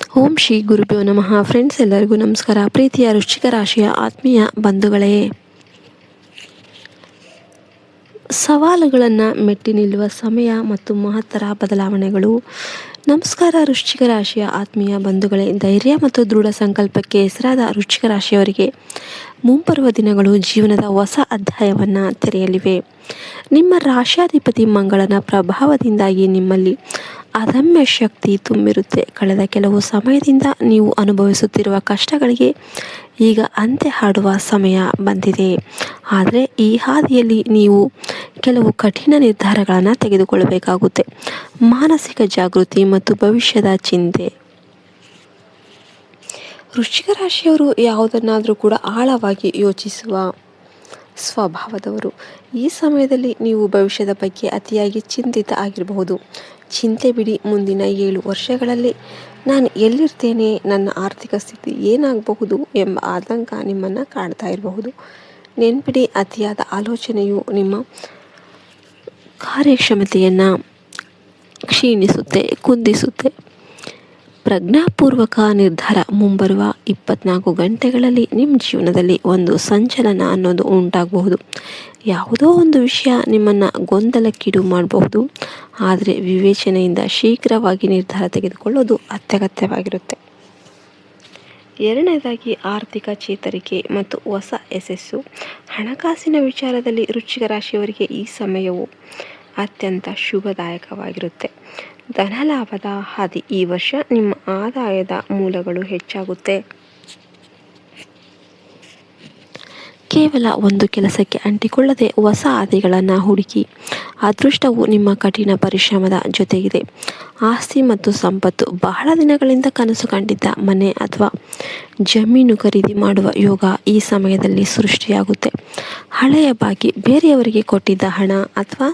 ಓಂ ಶ್ರೀ ಗುರುಭ್ಯೋ ನಮಃ. ಫ್ರೆಂಡ್ಸ್, ಎಲ್ಲರಿಗೂ ನಮಸ್ಕಾರ. ಪ್ರೀತಿಯ ವೃಶ್ಚಿಕ ರಾಶಿಯ ಆತ್ಮೀಯ ಬಂಧುಗಳೇ, ಸವಾಲುಗಳನ್ನು ಮೆಟ್ಟಿ ನಿಲ್ಲುವ ಸಮಯ ಮತ್ತು ಮಹತ್ತರ ಬದಲಾವಣೆಗಳು. ನಮಸ್ಕಾರ ವೃಶ್ಚಿಕ ರಾಶಿಯ ಆತ್ಮೀಯ ಬಂಧುಗಳೇ, ಧೈರ್ಯ ಮತ್ತು ದೃಢ ಸಂಕಲ್ಪಕ್ಕೆ ಹೆಸರಾದ ವೃಶ್ಚಿಕ ರಾಶಿಯವರಿಗೆ ಮುಂಬರುವ ದಿನಗಳು ಜೀವನದ ಹೊಸ ಅಧ್ಯಾಯವನ್ನು ತೆರೆಯಲಿವೆ. ನಿಮ್ಮ ರಾಶ್ಯಾಧಿಪತಿ ಮಂಗಳನ ಪ್ರಭಾವದಿಂದಾಗಿ ನಿಮ್ಮಲ್ಲಿ ಅದಮ್ಯ ಶಕ್ತಿ ತುಂಬಿರುತ್ತೆ. ಕಳೆದ ಕೆಲವು ಸಮಯದಿಂದ ನೀವು ಅನುಭವಿಸುತ್ತಿರುವ ಕಷ್ಟಗಳಿಗೆ ಈಗ ಅಂತ್ಯ ಹಾಡುವ ಸಮಯ ಬಂದಿದೆ. ಆದರೆ ಈ ಹಾದಿಯಲ್ಲಿ ನೀವು ಕೆಲವು ಕಠಿಣ ನಿರ್ಧಾರಗಳನ್ನು ತೆಗೆದುಕೊಳ್ಳಬೇಕಾಗುತ್ತೆ. ಮಾನಸಿಕ ಜಾಗೃತಿ ಮತ್ತು ಭವಿಷ್ಯದ ಚಿಂತೆ. ವೃಶ್ಚಿಕ ರಾಶಿಯವರು ಯಾವುದನ್ನಾದರೂ ಕೂಡ ಆಳವಾಗಿ ಯೋಚಿಸುವ ಸ್ವಭಾವದವರು. ಈ ಸಮಯದಲ್ಲಿ ನೀವು ಭವಿಷ್ಯದ ಬಗ್ಗೆ ಅತಿಯಾಗಿ ಚಿಂತಿತ ಆಗಿರಬಹುದು. ಚಿಂತೆ ಬಿಡಿ, ಮುಂದಿನ 7 ವರ್ಷಗಳಲ್ಲಿ ನಾನು ಎಲ್ಲಿರ್ತೇನೆ, ನನ್ನ ಆರ್ಥಿಕ ಸ್ಥಿತಿ ಏನಾಗಬಹುದು ಎಂಬ ಆತಂಕ ನಿಮ್ಮನ್ನು ಕಾಡ್ತಾ ಇರಬಹುದು. ನೆನ್ಪಿಡಿ, ಅತಿಯಾದ ಆಲೋಚನೆಯು ನಿಮ್ಮ ಕಾರ್ಯಕ್ಷಮತೆಯನ್ನು ಕ್ಷೀಣಿಸುತ್ತೆ, ಕುಂದಿಸುತ್ತೆ. ಪ್ರಜ್ಞಾಪೂರ್ವಕ ನಿರ್ಧಾರ. ಮುಂಬರುವ 24 ಗಂಟೆಗಳಲ್ಲಿ ನಿಮ್ಮ ಜೀವನದಲ್ಲಿ ಒಂದು ಸಂಚಲನ ಅನ್ನೋದು ಉಂಟಾಗಬಹುದು. ಯಾವುದೋ ಒಂದು ವಿಷಯ ನಿಮ್ಮನ್ನು ಗೊಂದಲಕ್ಕೀಡು ಮಾಡಬಹುದು. ಆದರೆ ವಿವೇಚನೆಯಿಂದ ಶೀಘ್ರವಾಗಿ ನಿರ್ಧಾರ ತೆಗೆದುಕೊಳ್ಳೋದು ಅತ್ಯಗತ್ಯವಾಗಿರುತ್ತೆ. ಎರಡನೇದಾಗಿ, ಆರ್ಥಿಕ ಚೇತರಿಕೆ ಮತ್ತು ಹೊಸ ಯಶಸ್ಸು. ಹಣಕಾಸಿನ ವಿಚಾರದಲ್ಲಿ ವೃಶ್ಚಿಕ ರಾಶಿಯವರಿಗೆ ಈ ಸಮಯವು ಅತ್ಯಂತ ಶುಭದಾಯಕವಾಗಿರುತ್ತೆ. ಧನಲಾಭದ ಹಾದಿ. ಈ ವರ್ಷ ನಿಮ್ಮ ಆದಾಯದ ಮೂಲಗಳು ಹೆಚ್ಚಾಗುತ್ತೆ. ಕೇವಲ ಒಂದು ಕೆಲಸಕ್ಕೆ ಅಂಟಿಕೊಳ್ಳದೆ ಹೊಸ ಹಾದಿಗಳನ್ನು ಹುಡುಕಿ. ಅದೃಷ್ಟವು ನಿಮ್ಮ ಕಠಿಣ ಪರಿಶ್ರಮದ ಜೊತೆಗಿದೆ. ಆಸ್ತಿ ಮತ್ತು ಸಂಪತ್ತು. ಬಹಳ ದಿನಗಳಿಂದ ಕನಸು ಕಂಡಿದ್ದ ಮನೆ ಅಥವಾ ಜಮೀನು ಖರೀದಿ ಮಾಡುವ ಯೋಗ ಈ ಸಮಯದಲ್ಲಿ ಸೃಷ್ಟಿಯಾಗುತ್ತೆ. ಹಳೆಯ ಬಾಕಿ. ಬೇರೆಯವರಿಗೆ ಕೊಟ್ಟಿದ್ದ ಹಣ ಅಥವಾ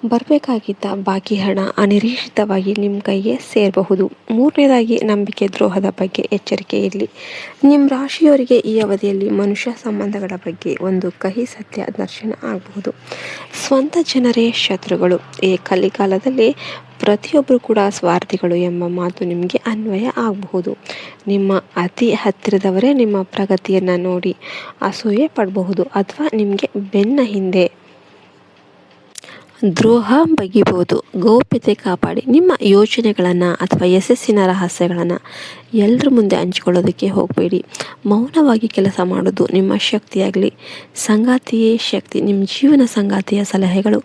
ಬರಬೇಕಾಗಿದ್ದ ಬಾಕಿ ಹಣ ಅನಿರೀಕ್ಷಿತವಾಗಿ ನಿಮ್ಮ ಕೈಗೆ ಸೇರಬಹುದು. ಮೂರನೇದಾಗಿ, ನಂಬಿಕೆ ದ್ರೋಹದ ಬಗ್ಗೆ ಎಚ್ಚರಿಕೆ ಇರಲಿ. ನಿಮ್ಮ ರಾಶಿಯವರಿಗೆ ಈ ಅವಧಿಯಲ್ಲಿ ಮನುಷ್ಯ ಸಂಬಂಧಗಳ ಬಗ್ಗೆ ಒಂದು ಕಹಿ ಸತ್ಯ ದರ್ಶನ ಆಗಬಹುದು. ಸ್ವಂತ ಜನರೇ ಶತ್ರುಗಳು. ಈ ಕಲಿಕಾಲದಲ್ಲಿ ಪ್ರತಿಯೊಬ್ಬರು ಕೂಡ ಸ್ವಾರ್ಥಿಗಳು ಎಂಬ ಮಾತು ನಿಮಗೆ ಅನ್ವಯ ಆಗಬಹುದು. ನಿಮ್ಮ ಅತಿ ಹತ್ತಿರದವರೇ ನಿಮ್ಮ ಪ್ರಗತಿಯನ್ನು ನೋಡಿ ಅಸೂಯೆ ಪಡಬಹುದು ಅಥವಾ ನಿಮಗೆ ಬೆನ್ನ ಹಿಂದೆ ದ್ರೋಹ ಬಗೆಯಬಹುದು. ಗೌಪ್ಯತೆ ಕಾಪಾಡಿ. ನಿಮ್ಮ ಯೋಚನೆಗಳನ್ನು ಅಥವಾ ಯಶಸ್ಸಿನ ರಹಸ್ಯಗಳನ್ನು ಎಲ್ಲರ ಮುಂದೆ ಹಂಚಿಕೊಳ್ಳೋದಕ್ಕೆ ಹೋಗಬೇಡಿ. ಮೌನವಾಗಿ ಕೆಲಸ ಮಾಡೋದು ನಿಮ್ಮ ಶಕ್ತಿಯಾಗಲಿ. ಸಂಗಾತಿಯೇ ಶಕ್ತಿ. ನಿಮ್ಮ ಜೀವನ ಸಂಗಾತಿಯ ಸಲಹೆಗಳು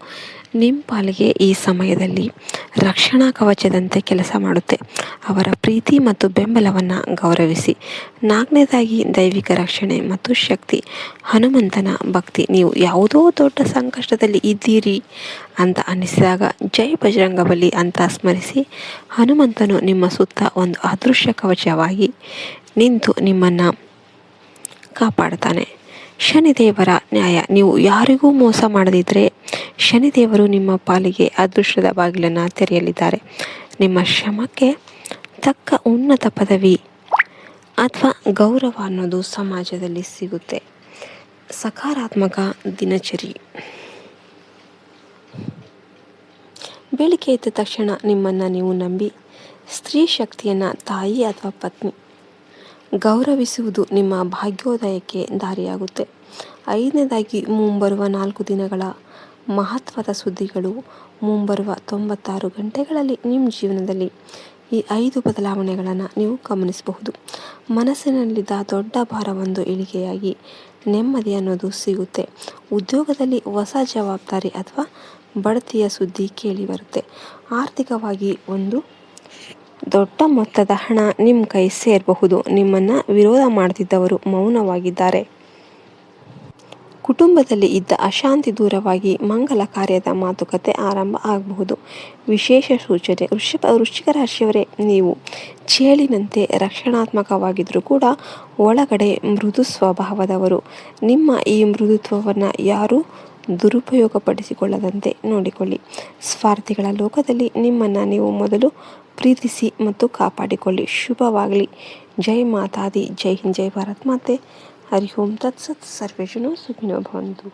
ನಿಮ್ಮ ಪಾಲಿಗೆ ಈ ಸಮಯದಲ್ಲಿ ರಕ್ಷಣಾ ಕವಚದಂತೆ ಕೆಲಸ ಮಾಡುತ್ತೆ. ಅವರ ಪ್ರೀತಿ ಮತ್ತು ಬೆಂಬಲವನ್ನು ಗೌರವಿಸಿ. ನಾಲ್ಕನೇದಾಗಿ, ದೈವಿಕ ರಕ್ಷಣೆ ಮತ್ತು ಶಕ್ತಿ. ಹನುಮಂತನ ಭಕ್ತಿ. ನೀವು ಯಾವುದೋ ದೊಡ್ಡ ಸಂಕಷ್ಟದಲ್ಲಿ ಇದ್ದೀರಿ ಅಂತ ಅನ್ನಿಸಿದಾಗ ಜೈ ಬಜರಂಗಬಲಿ ಅಂತ ಸ್ಮರಿಸಿ. ಹನುಮಂತನು ನಿಮ್ಮ ಸುತ್ತ ಒಂದು ಅದೃಶ್ಯ ಕವಚವಾಗಿ ನಿಂತು ನಿಮ್ಮನ್ನು ಕಾಪಾಡ್ತಾನೆ. ಶನಿದೇವರ ನ್ಯಾಯ. ನೀವು ಯಾರಿಗೂ ಮೋಸ ಮಾಡದಿದ್ದರೆ ಶನಿದೇವರು ನಿಮ್ಮ ಪಾಲಿಗೆ ಅದೃಷ್ಟದ ಬಾಗಿಲನ್ನು ತೆರೆಯಲಿದ್ದಾರೆ. ನಿಮ್ಮ ಶ್ರಮಕ್ಕೆ ತಕ್ಕ ಉನ್ನತ ಪದವಿ ಅಥವಾ ಗೌರವ ಅನ್ನೋದು ಸಮಾಜದಲ್ಲಿ ಸಿಗುತ್ತೆ. ಸಕಾರಾತ್ಮಕ ದಿನಚರಿ. ಬೆಳಿಗ್ಗೆ ಎದ್ದ ತಕ್ಷಣ ನಿಮ್ಮನ್ನು ನೀವು ನಂಬಿ ಸ್ತ್ರೀ ಶಕ್ತಿಯನ್ನು ತಾಯಿ ಅಥವಾ ಪತ್ನಿ ಗೌರವಿಸುವುದು ನಿಮ್ಮ ಭಾಗ್ಯೋದಯಕ್ಕೆ ದಾರಿಯಾಗುತ್ತೆ. ಐದನೇದಾಗಿ, ಮುಂಬರುವ 4 ದಿನಗಳ ಮಹತ್ವದ ಸುದ್ದಿಗಳು. ಮುಂಬರುವ 96 ಗಂಟೆಗಳಲ್ಲಿ ನಿಮ್ಮ ಜೀವನದಲ್ಲಿ ಈ 5 ಬದಲಾವಣೆಗಳನ್ನು ನೀವು ಗಮನಿಸಬಹುದು. ಮನಸ್ಸಿನಲ್ಲಿದ್ದ ದೊಡ್ಡ ಭಾರವೊಂದು ಇಳಿಗೆಯಾಗಿ ನೆಮ್ಮದಿ ಅನ್ನೋದು ಸಿಗುತ್ತೆ. ಉದ್ಯೋಗದಲ್ಲಿ ಹೊಸ ಜವಾಬ್ದಾರಿ ಅಥವಾ ಬಡ್ತಿಯ ಸುದ್ದಿ ಕೇಳಿ ಬರುತ್ತೆ. ಆರ್ಥಿಕವಾಗಿ ಒಂದು ದೊಡ್ಡ ಮೊತ್ತದ ಹಣ ನಿಮ್ಮ ಕೈ ಸೇರಬಹುದು. ನಿಮ್ಮನ್ನು ವಿರೋಧ ಮಾಡ್ತಿದ್ದವರು ಮೌನವಾಗಿದ್ದಾರೆ. ಕುಟುಂಬದಲ್ಲಿ ಇದ್ದ ಅಶಾಂತಿ ದೂರವಾಗಿ ಮಂಗಲ ಕಾರ್ಯದ ಮಾತುಕತೆ ಆರಂಭ ಆಗಬಹುದು. ವಿಶೇಷ ಸೂಚನೆ. ವೃಶ್ಚಿಕ ರಾಶಿಯವರೇ, ನೀವು ಚೇಳಿನಂತೆ ರಕ್ಷಣಾತ್ಮಕವಾಗಿದ್ದರೂ ಕೂಡ ಒಳಗಡೆ ಮೃದು ಸ್ವಭಾವದವರು. ನಿಮ್ಮ ಈ ಮೃದುತ್ವವನ್ನು ಯಾರೂ ದುರುಪಯೋಗಪಡಿಸಿಕೊಳ್ಳದಂತೆ ನೋಡಿಕೊಳ್ಳಿ. ಸ್ವಾರ್ಥಿಗಳ ಲೋಕದಲ್ಲಿ ನಿಮ್ಮನ್ನು ನೀವು ಮೊದಲು ಪ್ರೀತಿಸಿ ಮತ್ತು ಕಾಪಾಡಿಕೊಳ್ಳಿ. ಶುಭವಾಗಲಿ. ಜೈ ಮಾತಾದಿ. ಜೈ ಹಿಂದ್, ಜೈ ಭಾರತ್ ಮಾತೆ. ಹರಿ ಓಂ ತತ್ಸತ್. ಸರ್ವೇ ಜನೋ ಸುಖಿನೋ ಭವಂತು.